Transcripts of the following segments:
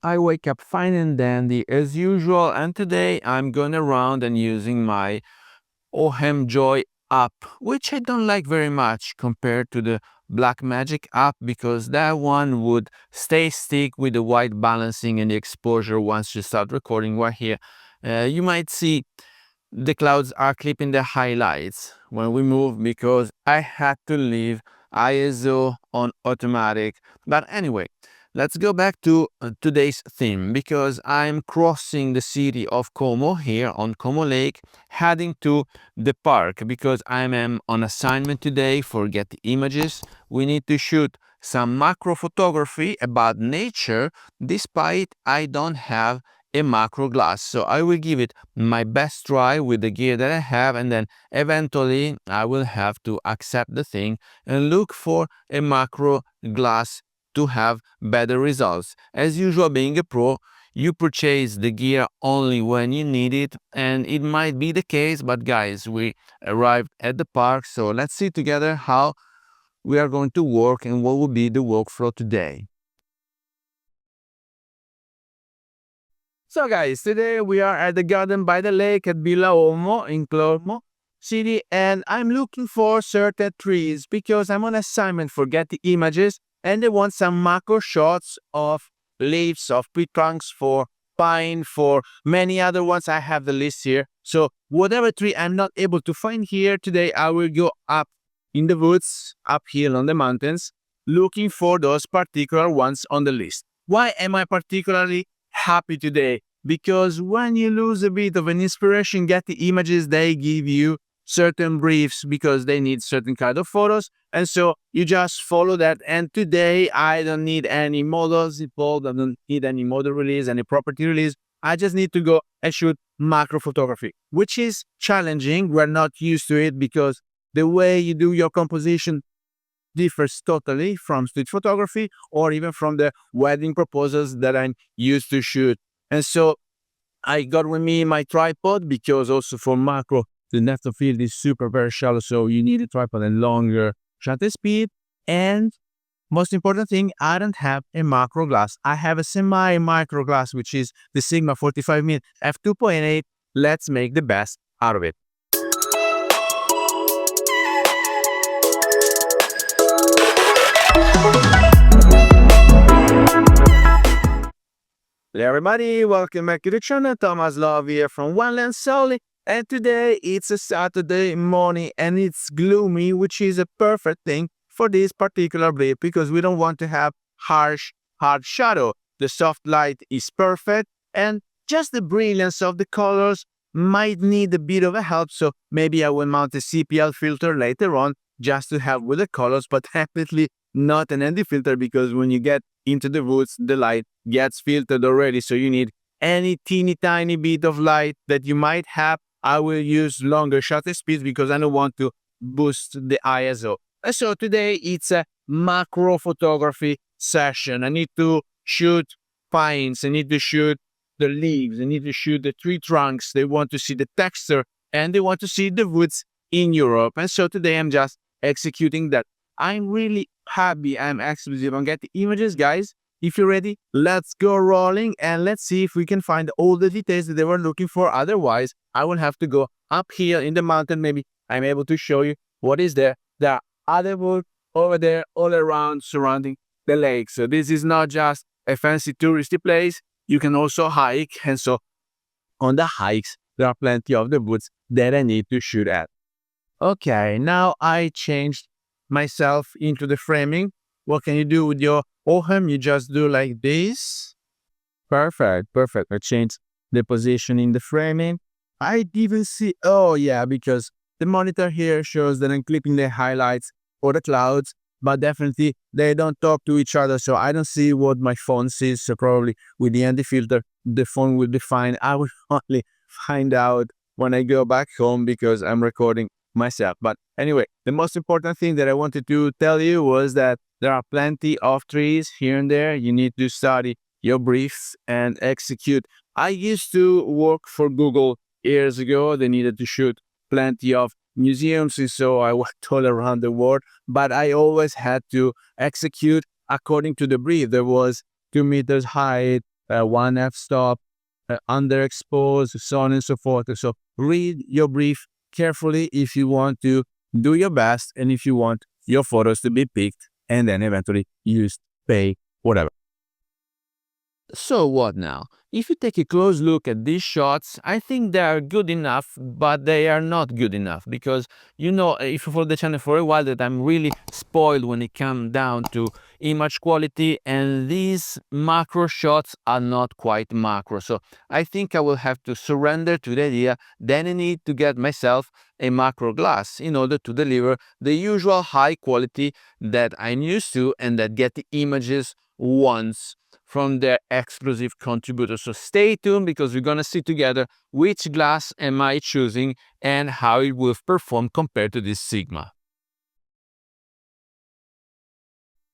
I wake up fine and dandy as usual, and today I'm going around and using my Joy app, which I don't like very much compared to the Black Magic app because that one would stay stick with the white balancing and the exposure once you start recording. Right here, you might see the clouds are clipping the highlights when we move because I had to leave ISO on automatic. But anyway, let's go back to today's theme because I'm crossing the city of Como here on Como Lake, heading to the park because I am on assignment today for Get Images. We need to shoot some macro photography about nature despite I don't have a macro glass. So I will give it my best try with the gear that I have, and then eventually I will have to accept the thing and look for a macro glass to have better results. As usual, being a pro, you purchase the gear only when you need it, and it might be the case, but guys, we arrived at the park, so let's see together how we are going to work and what will be the workflow today. So guys, today we are at the garden by the lake at Villa Olmo in Clermont City, and I'm looking for certain trees because I'm on assignment for Getty Images and they want some macro shots of leaves, of tree trunks for pine, for many other ones. I have the list here. So whatever tree I'm not able to find here today, I will go up in the woods, uphill on the mountains, looking for those particular ones on the list. Why am I particularly happy today? Because when you lose a bit of an inspiration, get the images, they give you certain briefs because they need certain kind of photos. And so you just follow that. And today I don't need any models involved. I don't need any model release, any property release. I just need to go and shoot macro photography, which is challenging. We're not used to it because the way you do your composition differs totally from street photography or even from the wedding proposals that I'm used to shoot. And so I got with me my tripod because also for macro, the depth of field is super very shallow. So you need a tripod and longer shutter speed. And most important thing, I don't have a macro glass. I have a semi micro glass, which is the Sigma 45mm f2.8. Let's make the best out of it. Hey everybody, welcome back to the channel. Thomas Love here from One Lens Solely, and today it's a Saturday morning and it's gloomy, which is a perfect thing for this particular brief because we don't want to have harsh, hard shadow. The soft light is perfect and just the brilliance of the colors might need a bit of a help, so maybe I will mount a CPL filter later on just to help with the colors, but definitely not an ND filter because when you get into the woods, the light gets filtered already. So you need any teeny tiny bit of light that you might have. I will use longer shutter speeds because I don't want to boost the ISO. And so today it's a macro photography session. I need to shoot pines. I need to shoot the leaves. I need to shoot the tree trunks. They want to see the texture and they want to see the woods in Europe. And so today I'm just executing that. I'm really happy I'm exclusive on Get the Images, guys. If you're ready, let's go rolling and let's see if we can find all the details that they were looking for. Otherwise, I will have to go up here in the mountain. Maybe I'm able to show you what is there. There are other woods over there all around surrounding the lake. So this is not just a fancy touristy place. You can also hike. And so on the hikes, there are plenty of the woods that I need to shoot at. Okay, now I changed myself into the framing. What can you do with your Ohem? You just do like this. Perfect, perfect. I changed the position in the framing. I even see, oh yeah, because the monitor here shows that I'm clipping the highlights for the clouds, but definitely they don't talk to each other. So I don't see what my phone sees. So probably with the ND filter, the phone will be fine. I will only find out when I go back home because I'm recording myself. But anyway, the most important thing that I wanted to tell you was that there are plenty of trees here and there. You need to study your briefs and execute. I used to work for Google years ago. They needed to shoot plenty of museums, and so I worked all around the world, but I always had to execute according to the brief. There was 2 meters height, one f-stop, underexposed, so on and so forth. So read your brief carefully if you want to do your best and if you want your photos to be picked and then eventually used, pay, whatever. So what now? If you take a close look at these shots, I think they are good enough, but they are not good enough because, you know, if you follow the channel for a while, that I'm really spoiled when it comes down to image quality, and these macro shots are not quite macro. So I think I will have to surrender to the idea that I need to get myself a macro glass in order to deliver the usual high quality that I'm used to and that get the images once from their exclusive contributors. So stay tuned because we're gonna see together which glass am I choosing and how it will perform compared to this Sigma.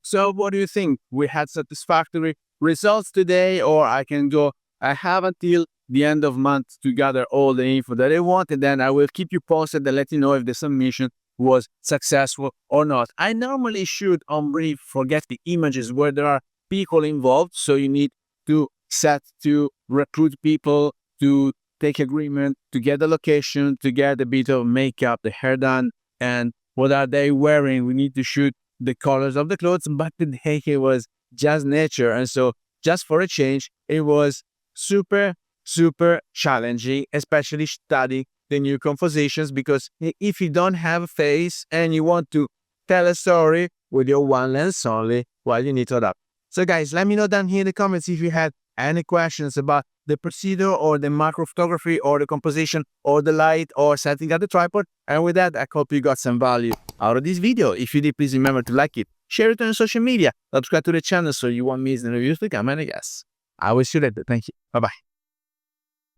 So what do you think? We had satisfactory results today, or I can go, I have until the end of month to gather all the info that I want, and then I will keep you posted and let you know if the submission was successful or not. I normally shoot on brief, forget the images where there are people involved, so you need to set to recruit people, to take agreement, to get the location, to get a bit of makeup, the hair done, and what are they wearing. We need to shoot the colors of the clothes, but today it was just nature, and so just for a change, it was super challenging, especially studying the new compositions, because if you don't have a face and you want to tell a story with your one lens only, well, you need to adapt. So guys, let me know down here in the comments if you had any questions about the procedure or the macro photography or the composition or the light or setting up the tripod. And with that, I hope you got some value out of this video. If you did, please remember to like it, share it on social media, subscribe to the channel so you won't miss the reviews to come, and I guess I will see you later. Thank you. Bye-bye.